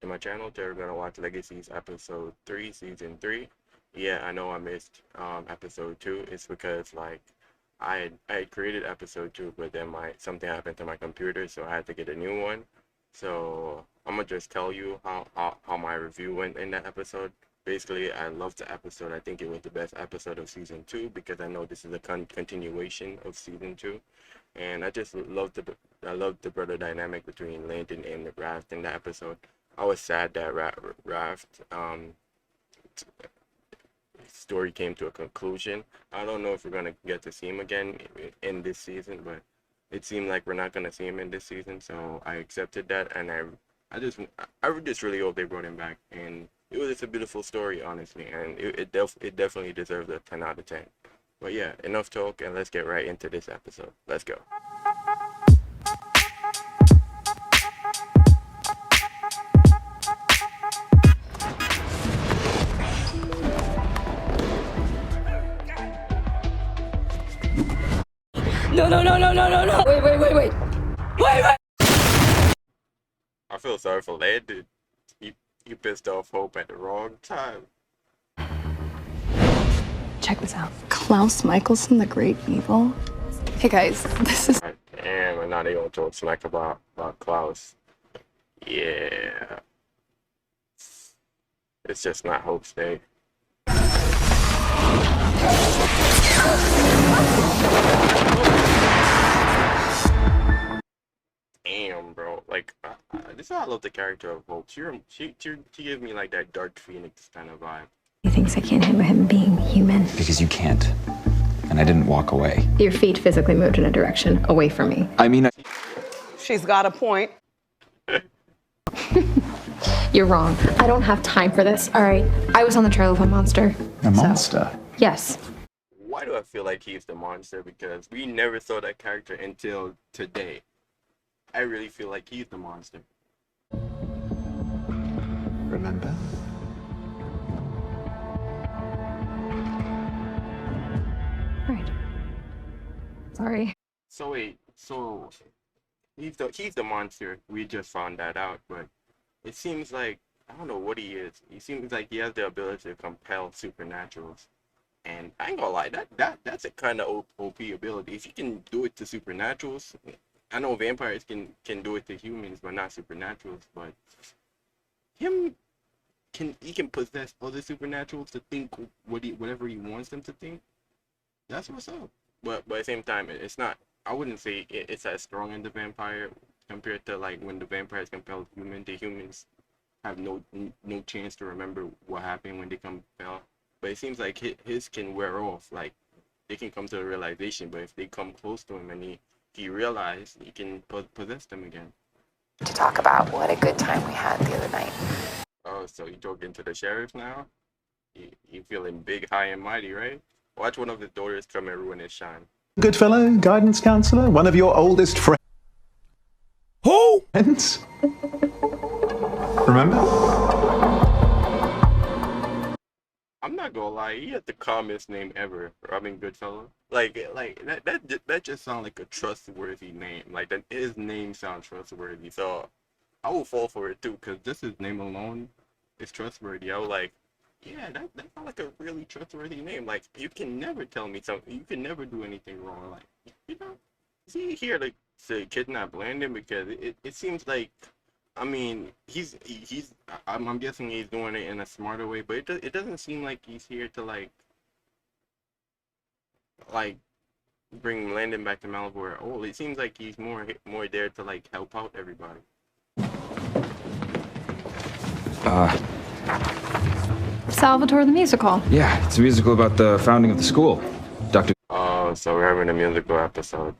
my channel. Today we're gonna watch Legacies episode 3, season 3. Yeah, I know I missed episode 2. It's because like I had created episode 2, but then my something happened to my computer, so I had to get a new one. So I'm gonna just tell you how my review went in that episode. Basically, I loved the episode. I think it was the best episode of season 2 because I know this is a continuation of season 2, and I loved the brother dynamic between Landon and Raft in that episode. I was sad that Raft story came to a conclusion. I don't know if we're gonna get to see him again in this season, but it seemed like we're not gonna see him in this season, so I accepted that, and I just really hope they brought him back, and it was just a beautiful story, honestly, and it definitely deserves a 10 out of 10. But yeah, enough talk, and let's get right into this episode. Let's go. No, no, no, no, no, no, no. Wait. Wait. I feel sorry for Landon. You pissed off Hope at the wrong time. Check this out. Klaus Michelson, the Great Evil. Hey guys, this is... Damn, and now they gonna talk smack about Klaus. Yeah. It's just not Hope's day. Damn, bro. Like, this is how I love the character of Hope. She gives me like that Dark Phoenix kind of vibe. He thinks I can't handle him being human. Because you can't. And I didn't walk away. Your feet physically moved in a direction away from me. I mean, She's got a point. You're wrong. I don't have time for this. All right. I was on the trail of a monster. a monster. Yes. Why do I feel like he's the monster? Because we never saw that character until today. I really feel like he's the monster. Remember? All right. Sorry. So wait, so he's the monster. We just found that out, but it seems like I don't know what he is. He seems like he has the ability to compel supernaturals. And I ain't gonna lie, that's a kind of OP ability. If you can do it to supernaturals, I know vampires can do it to humans, but not supernaturals. But he can possess other supernaturals to think whatever he wants them to think. That's what's up. But at the same time, it's not. I wouldn't say it's as strong in the vampire compared to like when the vampires compel humans. The humans have no chance to remember what happened when they compel. But it seems like his can wear off. Like they can come to the realization, but if they come close to him and he realizes, he can possess them again. To talk about what a good time we had the other night. Oh, so you talking to the sheriff now? You feeling big, high, and mighty, right? Watch one of his daughters come and ruin his shine. Good fellow, guidance counselor, one of your oldest friends. Who? Remember? I'm not gonna lie, he had the calmest name ever, Robin Goodfellow. Like that just sounds like a trustworthy name. Like his name sounds trustworthy, so I will fall for it too, cause just his name alone is trustworthy. I was like, yeah, that sounds like a really trustworthy name. Like you can never tell me something, you can never do anything wrong. Like is he here to kidnap Landon? Because it seems like. I mean, I'm guessing he's doing it in a smarter way, but it doesn't seem like he's here to like bring Landon back to Malivore at all. It seems like he's more there to like help out everybody. Salvatore the musical. Yeah, it's a musical about the founding of the school. Dr. Oh, so we're having a musical episode.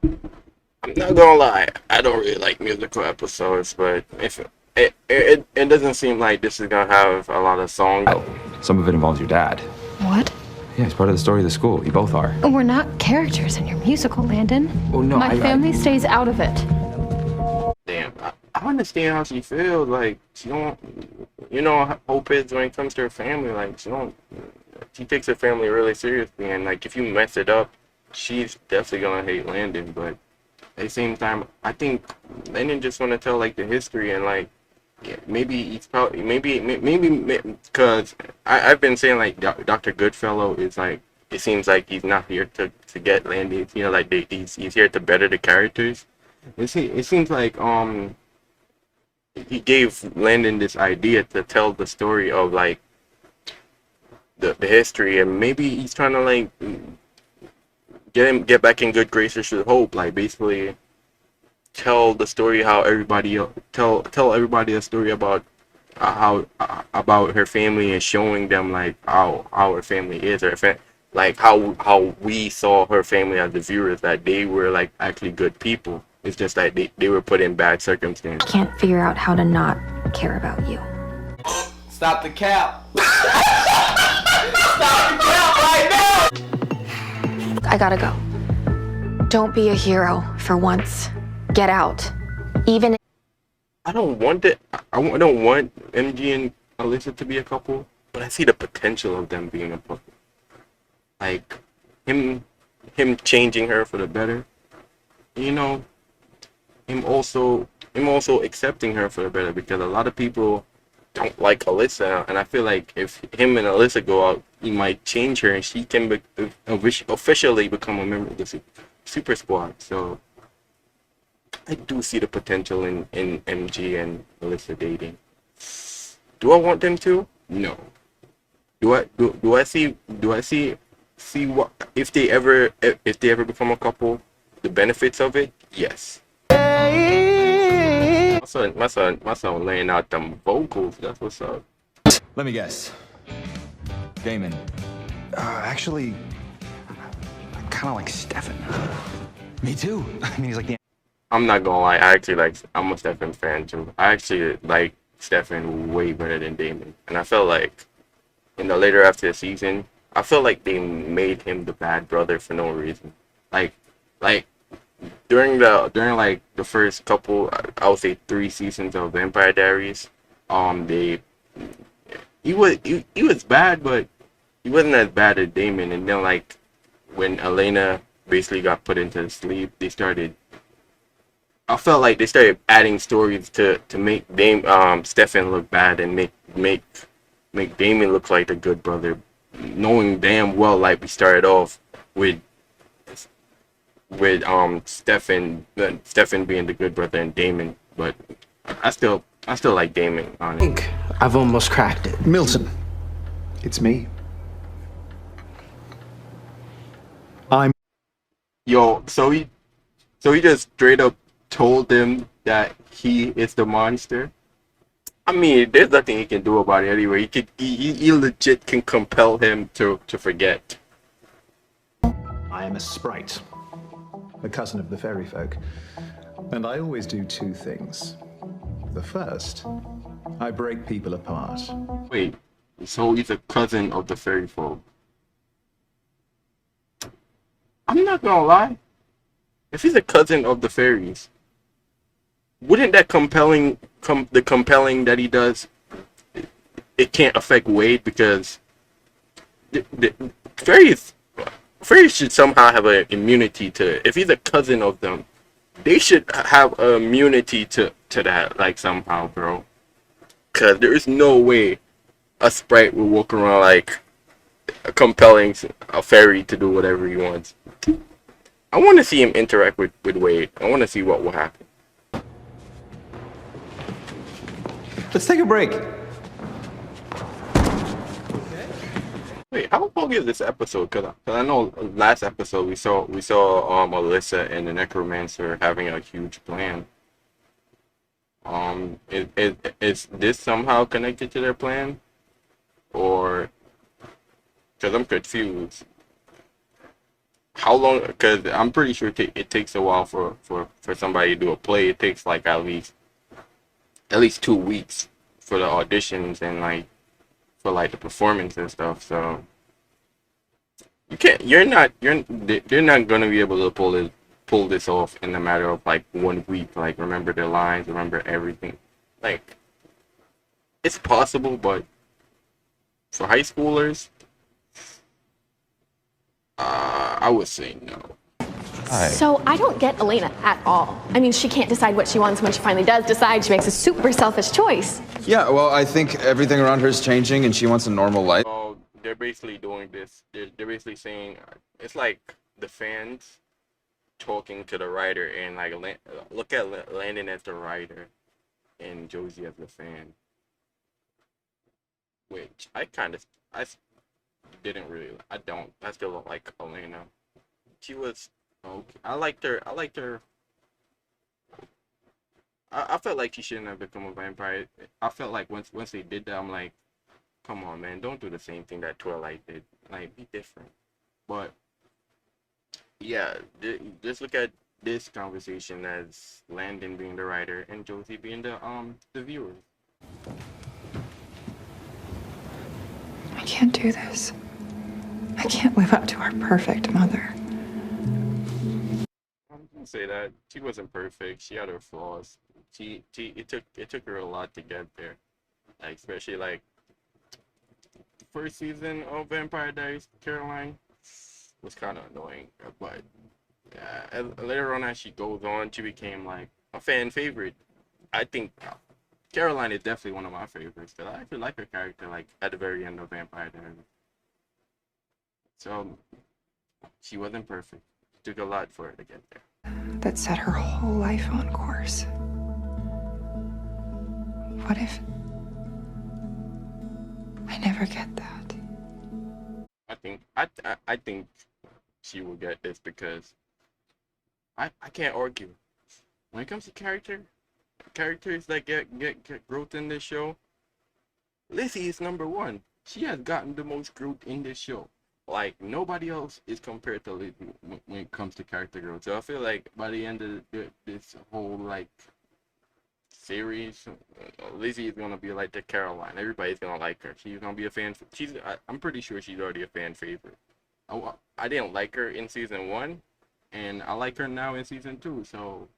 I'm not gonna lie, I don't really like musical episodes, but if it doesn't seem like this is gonna have a lot of songs. Oh, some of it involves your dad. What? Yeah, he's part of the story of the school. You both are. We're not characters in your musical, Landon. Oh, no, My family stays out of it. Damn, I understand how she feels. Like she don't, how Hope is when it comes to her family. Like she takes her family really seriously, and like if you mess it up, she's definitely gonna hate Landon. But at the same time, I think Landon just want to tell like the history and like Yeah, maybe he's probably maybe because I've been saying like Dr. Goodfellow is like it seems like he's not here to get Landy. You know, like he's here to better the characters. It seems like he gave Landon this idea to tell the story of like the history, and maybe he's trying to like get back in good graces with Hope, like basically tell the story how tell everybody a story about how about her family and showing them like how her family is, like how we saw her family as the viewers, that they were like actually good people. It's just that they were put in bad circumstances. Can't figure out how to not care about you. Stop the cap. Stop the cap right now. I gotta go. Don't be a hero for once. Get out. Even I don't want it. I don't want MG and Alyssa to be a couple, but I see the potential of them being a couple. Like him changing her for the better. You know, him also accepting her for the better, because a lot of people don't like Alyssa, and I feel like if him and Alyssa go out, he might change her and she can officially become a member of the Super Squad. So I do see the potential in MG and Alyssa dating. Do I want them to? No. Do I see what if they ever become a couple, the benefits of it? Yes. My son laying out them vocals. That's what's up. Let me guess. Damon. Actually, I kind of like Stefan. Me too. I mean, he's like the... I'm not gonna lie, I'm a Stefan fan too. I actually like Stefan way better than Damon. And I felt like in the later after the season, I felt like they made him the bad brother for no reason. Like during like the first couple, I would say 3 seasons of Vampire Diaries, he was bad, but he wasn't as bad as Damon. And then like when Elena basically got put into sleep, I felt like they started adding stories to make Stefan look bad and make Damon look like the good brother, knowing damn well like we started off with Stefan being the good brother and Damon, but I still like Damon on it. I think I've almost cracked it. Milton, it's me. Yo, so he just straight up told them that he is the monster. I mean, there's nothing he can do about it anyway. He legit can compel him to forget. I am a sprite, a cousin of the fairy folk, and I always do 2 things. The first, I break people apart. Wait, so he's a cousin of the fairy folk. I'm not gonna lie. If he's a cousin of the fairies, wouldn't that the compelling that he does, it can't affect Wade, because the fairies should somehow have an immunity to, if he's a cousin of them, they should have immunity to that, like somehow, bro. Because there is no way a sprite will walk around like compelling a fairy to do whatever he wants. I want to see him interact with Wade. I want to see what will happen. Let's take a break. Wait, how long is this episode? Cause I know last episode we saw Alyssa and the Necromancer having a huge plan. Is this somehow connected to their plan, or? Cause I'm confused. How long? Cause I'm pretty sure it takes a while for somebody to do a play. It takes like at least 2 weeks for the auditions and like for like the performance and stuff. So they're not gonna be able to pull this off in a matter of like 1 week. Like remember their lines, remember everything. Like it's possible, but for high schoolers, I would say no. So I don't get Elena at all. I mean, she can't decide what she wants. When she finally does decide, she makes a super selfish choice. Yeah, well, I think everything around her is changing and she wants a normal life. Oh, they're basically doing this. They're basically saying it's like the fans talking to the writer, and like look at Landon as the writer and Josie as the fan. Which I didn't really, I still don't like Elena. She was okay. I liked her. I felt like she shouldn't have become a vampire. I felt like once they did that, I'm like, come on, man, don't do the same thing that Twilight did. Like, be different. But yeah, just look at this conversation as Landon being the writer and Josie being the viewer. I can't do this. I can't live up to our perfect mother. I'm gonna say that she wasn't perfect. She had her flaws. It took her a lot to get there. Like, especially like first season of Vampire Diaries, Caroline was kind of annoying, but later on as she goes on, she became like a fan favorite. I think Caroline is definitely one of my favorites. Cause I actually like her character, like at the very end of Vampire Diaries. So she wasn't perfect. It took a lot for her to get there. That set her whole life on course. What if I never get that? I think she will get this because I can't argue. When it comes to characters that get growth in this show, Lizzie is number one. She has gotten the most growth in this show. Like, nobody else is compared to Lizzie when it comes to character growth. So I feel like by the end of this whole like series, Lizzie is gonna be like the Caroline. Everybody's gonna like her. She's gonna be a fan. I'm pretty sure she's already a fan favorite. I didn't like her in season 1, and I like her now in season 2. So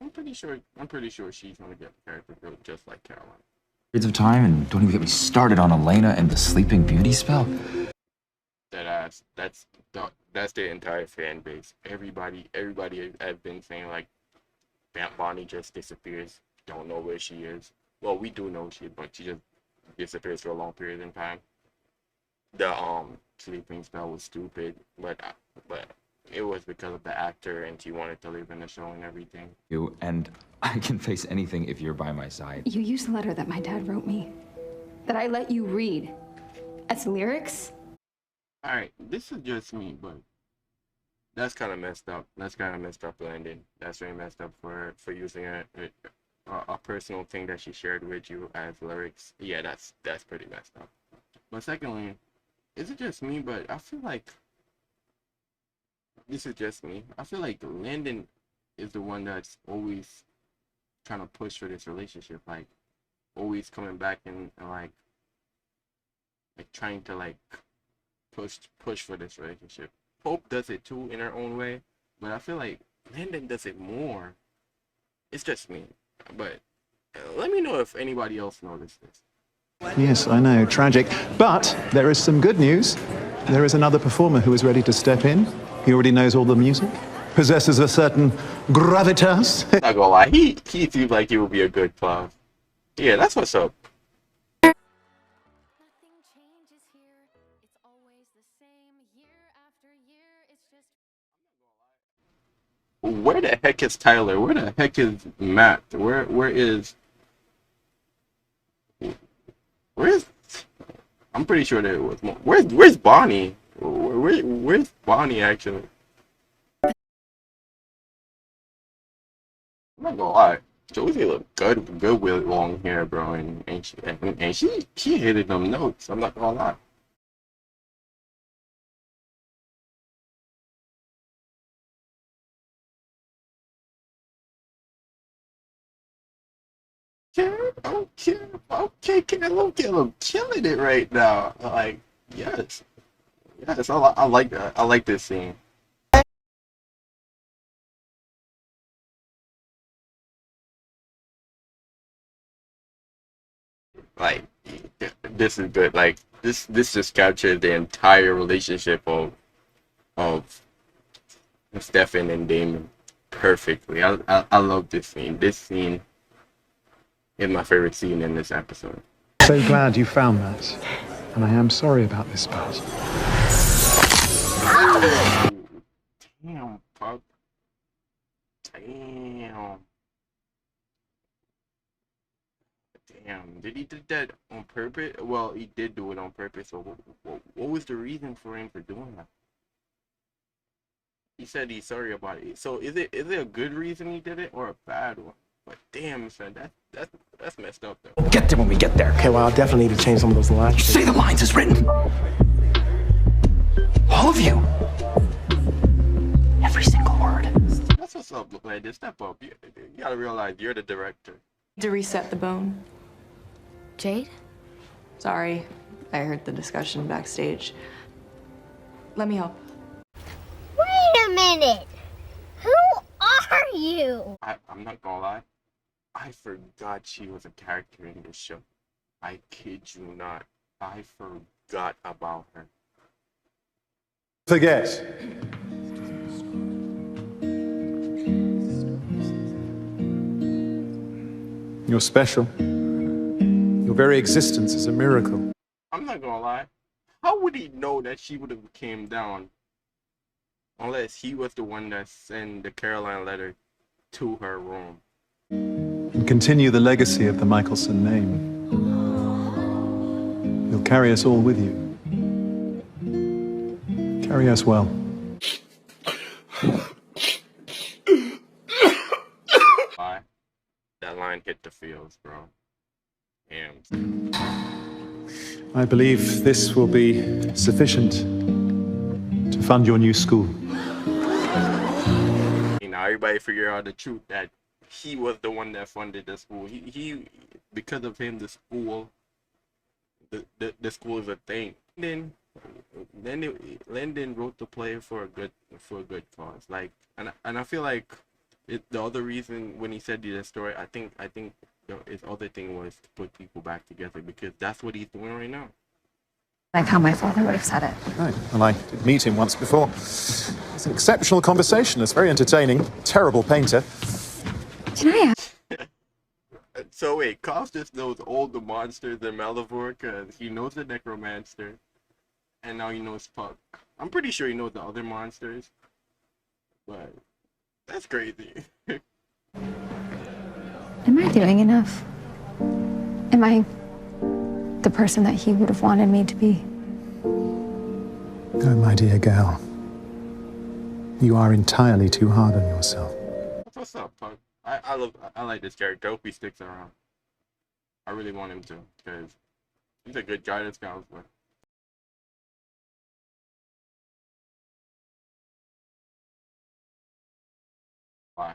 I'm pretty sure she's gonna get character growth just like Caroline. Periods of time, and don't even get me started on Elena and the Sleeping Beauty spell. That's the entire fan base. Everybody has been saying like Bonnie just disappears. Don't know where she is. Well, we do know but she just disappears for a long period of time. The sleeping spell was stupid, but it was because of the actor, and she wanted to live in the show and everything. And I can face anything if you're by my side. You used the letter that my dad wrote me, that I let you read, as lyrics. All right, this is just me, but that's kind of messed up. Landon. That's really messed up for using a personal thing that she shared with you as lyrics. Yeah, that's pretty messed up. But secondly, is it just me? But I feel like this is just me. I feel like Landon is the one that's always trying to push for this relationship, like always coming back and like trying to like push for this relationship. Hope does it too in her own way, but I feel like Landon does it more. It's just me, but let me know if anybody else noticed this. Yes, I know, tragic. But there is some good news. There is another performer who is ready to step in. He already knows all the music, possesses a certain gravitas. Not gonna lie, he seems like he would be a good clown. Yeah, that's what's up. Where the heck is Tyler? Where the heck is Matt? Where's I'm pretty sure there was more. Where's Bonnie? Where's Bonnie actually? I'm not gonna lie, Josie looked good with long hair, bro, and she hit them notes. I'm not gonna lie. Okay, Caleb, killing it right now. Like, yes, I like that. I like this scene. Like, this is good. Like, this just captured the entire relationship of Stefan and Damon perfectly. I love this scene. This scene is my favorite scene in this episode. So glad you found that. And I am sorry about this part. Damn, Puck. Damn. Damn. Did he do that on purpose? Well, he did do it on purpose. So what was the reason for him for doing that? He said he's sorry about it. So is it a good reason he did it or a bad one? But damn, son, that's messed up though. We'll get there when we get there. Okay, well, I'll definitely need to change some of those lines. You say the lines as written. All of you. Every single word. That's what's up, lady. Step up. You gotta realize you're the director. To reset the bone. Jade? Sorry, I heard the discussion backstage. Let me help. Wait a minute! Who are you? I'm not gonna lie. I forgot she was a character in this show. I kid you not. I forgot about her. Forget. You're special. Your very existence is a miracle. I'm not gonna lie. How would he know that she would have came down unless he was the one that sent the Caroline letter to her room? And continue the legacy of the Michelson name. You'll carry us all with you. Carry us well. Why? That line hit the feels, bro. Damn. I believe this will be sufficient to fund your new school. You know, everybody figure out the truth that he was the one that funded the school. He because of him, the school is a thing. Then Lyndon wrote the play for a good cause. Like, and I feel like the other reason when he said the story, I think his other thing was to put people back together because that's what he's doing right now. Like how my father would have said it. Right. Well, I did meet him once before. It's an exceptional conversationalist, very entertaining, terrible painter. Can I ask? So wait, Koss just knows all the monsters in Malivore because he knows the Necromancer, and now he knows Puck. I'm pretty sure he knows the other monsters, but that's crazy. Am I doing enough? Am I the person that he would have wanted me to be? Oh, my dear girl. You are entirely too hard on yourself. What's up, Puck? I like this character. I hope he sticks around. I really want him to, because he's a good guidance counselor. Why?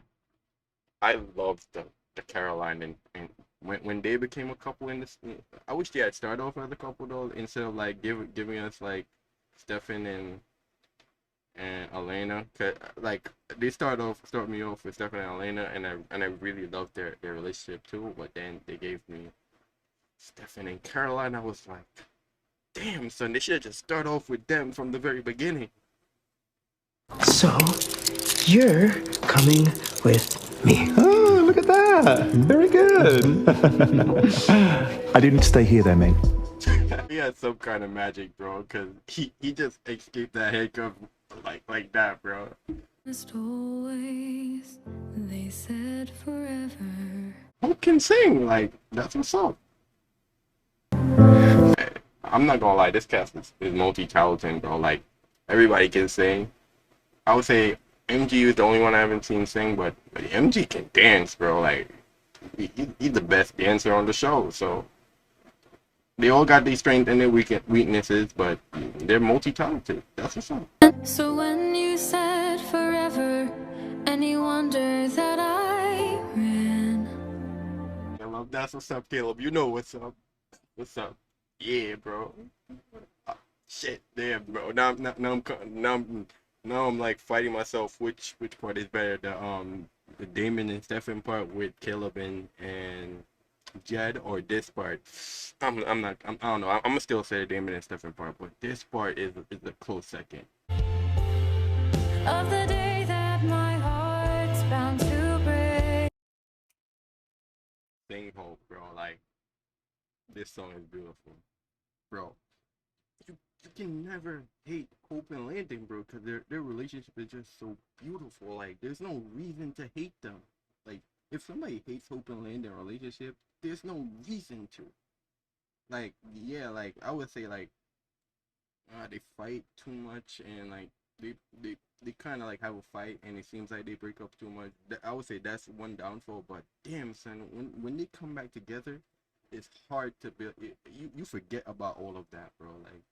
I love the Caroline and when they became a couple in this. I wish they had started off as a couple though, instead of like giving us like Stefan and Elena. Cause like they start me off with Stefan and Elena, and I really loved their relationship too. But then they gave me Stefan and Caroline. I was like, damn, son, they should have just start off with them from the very beginning. So, you're coming with me. Oh, look at that. Very good. I didn't stay here then, mate. He had some kind of magic, bro, because he just escaped that handcuff like that, bro. Always, they said forever. Who can sing? Like, that's what's up. I'm not gonna lie, this cast is multi-talented, bro. Like, everybody can sing. I would say MG is the only one I haven't seen sing, but MG can dance, bro. Like, he's the best dancer on the show, so they all got their strengths and their weaknesses, but they're multi-talented. That's what's up. So when you said forever, any wonder that I ran. Caleb, that's what's up, Caleb. You know what's up. What's up? Yeah, bro. Shit, damn, bro. Now I'm like fighting myself. Which part is better? The Damon and Stefan part with Caleb and Jed, or this part? I don't know. I'm gonna still say the Damon and Stefan part, but this part is a close second. Of the day bound to break. Sing Hope, bro. Like, this song is beautiful, bro. You can never hate Hope and Landon, bro, because their relationship is just so beautiful. Like, there's no reason to hate them. Like, if somebody hates Hope and Landon relationship, there's no reason to. Like, yeah, like I would say like they fight too much, and like they kind of like have a fight, and it seems like they break up too much. I would say that's one downfall. But damn, son, when they come back together, it's hard to build. You forget about all of that, bro. Like.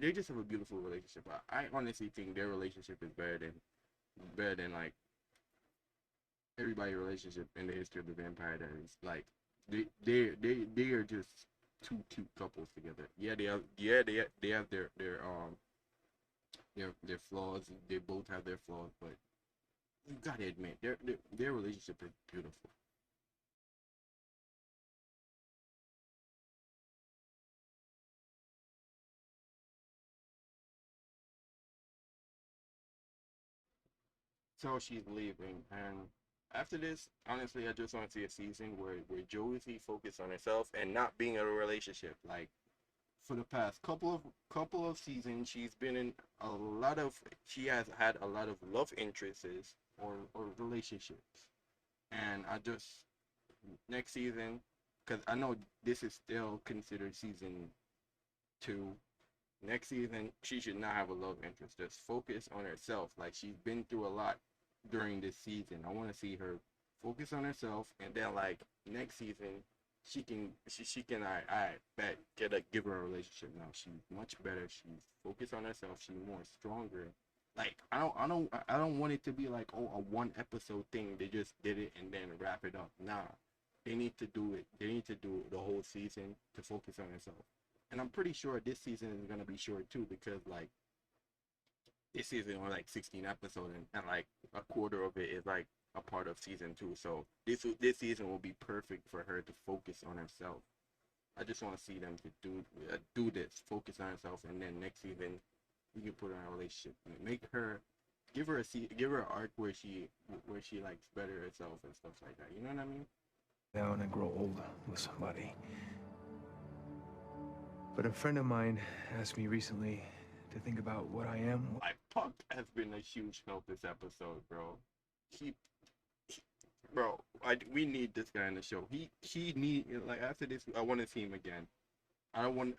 They just have a beautiful relationship. I honestly think their relationship is better than like everybody's relationship in the history of the Vampire Diaries. Like they are just two cute couples together. Yeah, they have their flaws. They both have their flaws, but you gotta admit their relationship is beautiful. So she's leaving, and after this, honestly, I just want to see a season where Josie focused on herself and not being in a relationship. Like for the past couple of seasons, she has had a lot of love interests or relationships, and I just next season, because I know this is still considered season 2. Next season, she should not have a love interest. Just focus on herself. Like she's been through a lot during this season. I want to see her focus on herself, and then like next season, she can I bet give her a relationship now. She's much better. She's focused on herself. She's more stronger. Like I don't want it to be like, oh, a one episode thing. They just did it and then wrap it up. Nah, they need to do it. They need to do the whole season to focus on herself. And I'm pretty sure this season is gonna be short too, because like this season was like 16 episodes, and like a quarter of it is like a part of season 2. So this season will be perfect for her to focus on herself. I just want to see them to do this, focus on herself, and then next season you can put her in a relationship, make her, give her an arc where she likes better herself and stuff like that. You know what I mean? Down and grow old with somebody. But a friend of mine asked me recently to think about what I am. Like Puck has been a huge help this episode, bro. Bro, we need this guy in the show. He need, like, after this, I want to see him again. I want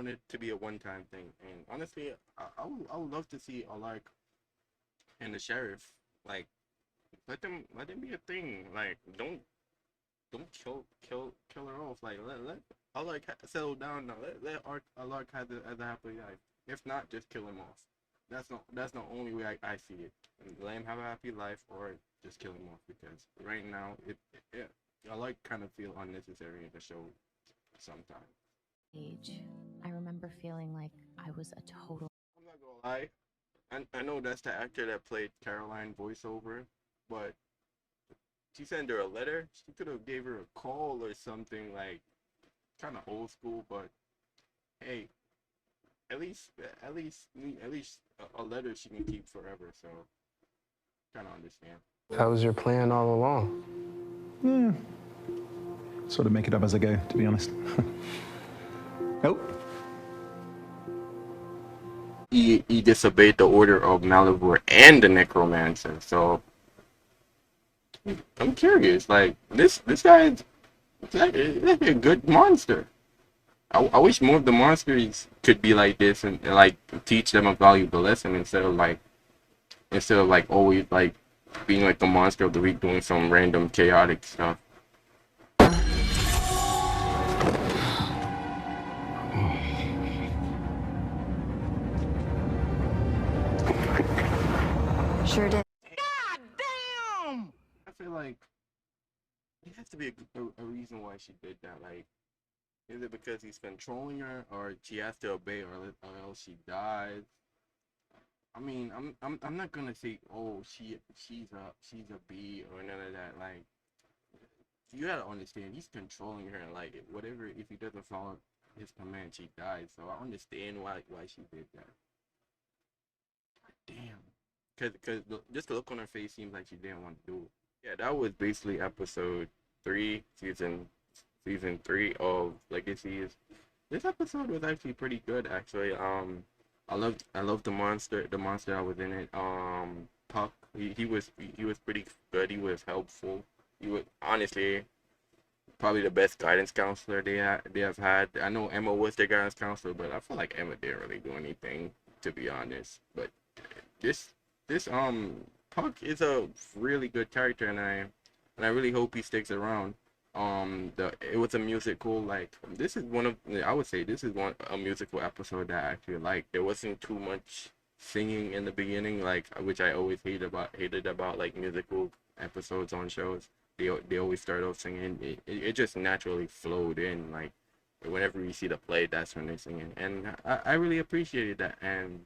it to be a one-time thing. And honestly, I would love to see Alark and the sheriff. Like, let them be a thing. Like, don't kill her off. Like, let Alark settle down now. Let Alark have a happy life. If not, just kill him off. That's the only way I see it. Let him have a happy life, or just kill him off, because right now I like kind of feel unnecessary in the show sometimes. I remember feeling like I was a total. I'm not gonna lie. I know that's the actor that played Caroline voiceover, but she sent her a letter. She could have gave her a call or something, like kind of old school. But hey, at least a letter she can keep forever. So kind of understand. That was your plan all along. Sort of make it up as I go, to be honest. Oh. He disobeyed the order of Malivore and the Necromancer. So I'm curious. Like this guy is like a good monster. I wish more of the monsters could be like this and like teach them a valuable lesson instead of like always like being like the monster of the week doing some random chaotic stuff. Sure did. God damn! I feel like there has to be a reason why she did that. Like, is it because he's controlling her, or she has to obey, or else she dies? I mean, I'm not gonna say, oh, she's a bee or none of that. Like, you gotta understand, he's controlling her, and like whatever. If he doesn't follow his command, she dies. So I understand why she did that. Damn. just the look on her face seems like she didn't want to do it. Yeah, that was basically episode 3, season 3 of Legacies. This episode was actually pretty good, actually. I loved the monster that was in it. Puck, he was pretty good. He was helpful. He was honestly probably the best guidance counselor they have had. I know Emma was their guidance counselor, but I feel like Emma didn't really do anything, to be honest. But this this Puck is a really good character, and I really hope he sticks around. It was a musical, like, this is one of, I would say this is one a musical episode that I actually like. There wasn't too much singing in the beginning, like, which I always hated about like musical episodes on shows. They always start off singing. It just naturally flowed in, like, whenever you see the play, that's when they're singing, and I really appreciated that, and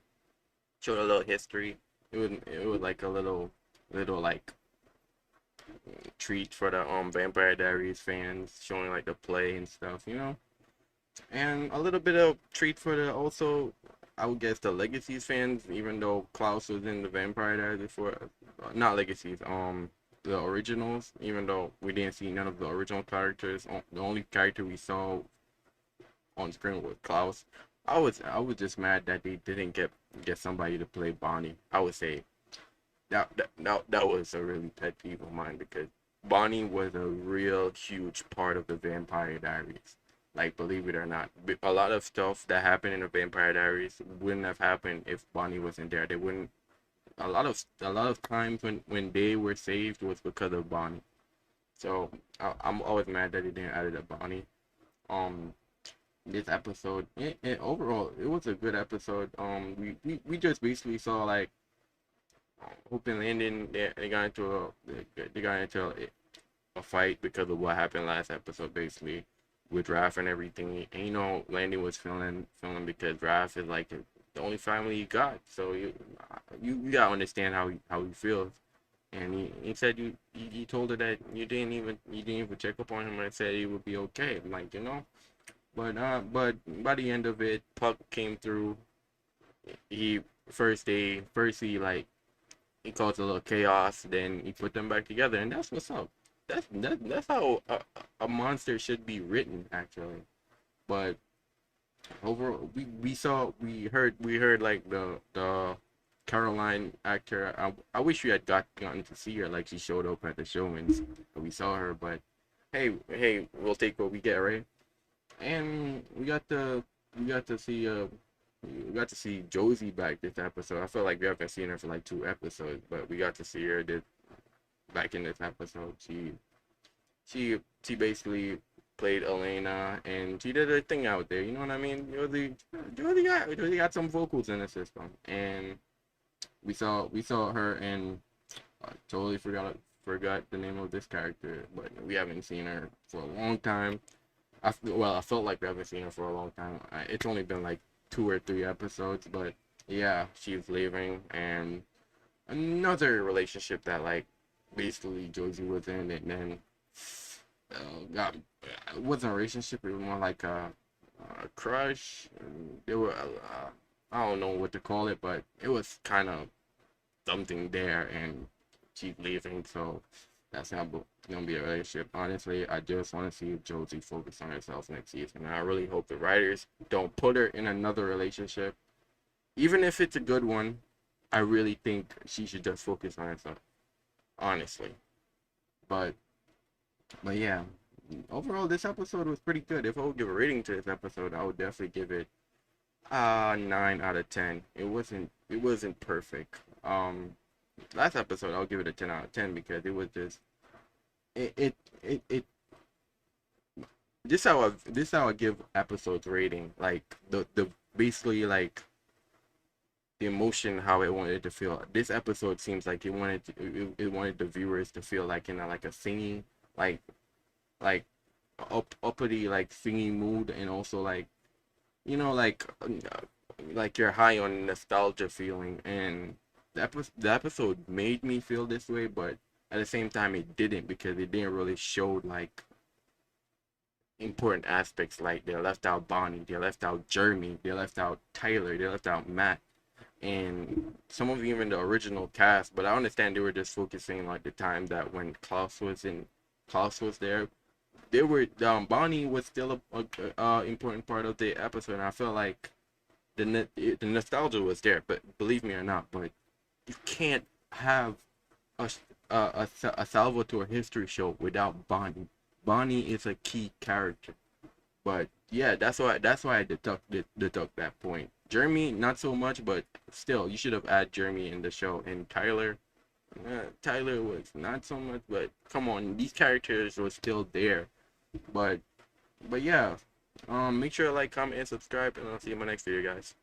showed a little history. It was like a little like treat for the Vampire Diaries fans, showing like the play and stuff. And a little bit of treat for the also, I would guess, the Legacies fans, even though Klaus was in the Vampire Diaries before, not Legacies, the originals, even though we didn't see none of the original characters. The only character we saw on screen was Klaus. I was just mad that they didn't get somebody to play Bonnie. I would say that was a really pet peeve of mine, because Bonnie was a real huge part of the Vampire Diaries. Like, believe it or not, a lot of stuff that happened in the Vampire Diaries wouldn't have happened if Bonnie wasn't there. They wouldn't. A lot of times when they were saved was because of Bonnie. So I'm always mad that they didn't add a Bonnie. Um, this episode, overall, it was a good episode. We just basically saw, like, Hope and Landon, they got into a fight because of what happened last episode, basically, with Raph and everything. And Landon was feeling because Raph is like the only family he got. So you gotta understand how he feels. And he said you told her that you didn't even check up on him and said he would be okay. Like, but by the end of it, Puck came through. He he caused a little chaos, then he put them back together, and that's what's up. That's how a monster should be written, actually. But overall, we heard like the Caroline actor. I wish we had gotten to see her, like, she showed up at the showings and we saw her. But hey, we'll take what we get, right? And we got to see Josie back this episode. I feel like we haven't seen her for like 2 episodes, but we got to see her back in this episode. She basically played Elena, and she did her thing out there. You know what I mean? Josie got some vocals in the system, and we saw her, and I totally forgot the name of this character, but we haven't seen her for a long time. I felt like we haven't seen her for a long time. It's only been like 2 or 3 episodes, but yeah, she's leaving, and another relationship that, like, basically Josie was in, and then it wasn't a relationship, it was more like a crush. There were I don't know what to call it, but it was kind of something there, and she's leaving, so that's not gonna be a relationship. Honestly, I just want to see Josie focus on herself next season. And I really hope the writers don't put her in another relationship, even if it's a good one. I really think she should just focus on herself, honestly. But yeah, overall, this episode was pretty good. If I would give a rating to this episode, I would definitely give it 9 out of 10. It wasn't perfect. Last episode, I'll give it a 10 out of 10, because it was just it this how I give episodes rating, like the basically, like, the emotion, how it wanted to feel. This episode seems like it wanted the viewers to feel like in like a singing, like uppity, like, singing mood, and also, like, like you're high on nostalgia feeling. And the episode made me feel this way, but at the same time it didn't, because it didn't really show, like, important aspects. Like, they left out Bonnie, they left out Jeremy, they left out Tyler, they left out Matt. and some of even the original cast. But I understand they were just focusing like the time that when Klaus was there. They were Bonnie was still a important part of the episode, and I felt like the nostalgia was there. But believe me or not, but you can't have a Salvatore history show without Bonnie. Bonnie is a key character. But yeah, that's why I deduct that point. Jeremy, not so much, but still, you should have added Jeremy in the show. And Tyler was not so much, but come on, these characters were still there. But yeah, make sure to like, comment, and subscribe, and I'll see you in my next video, guys.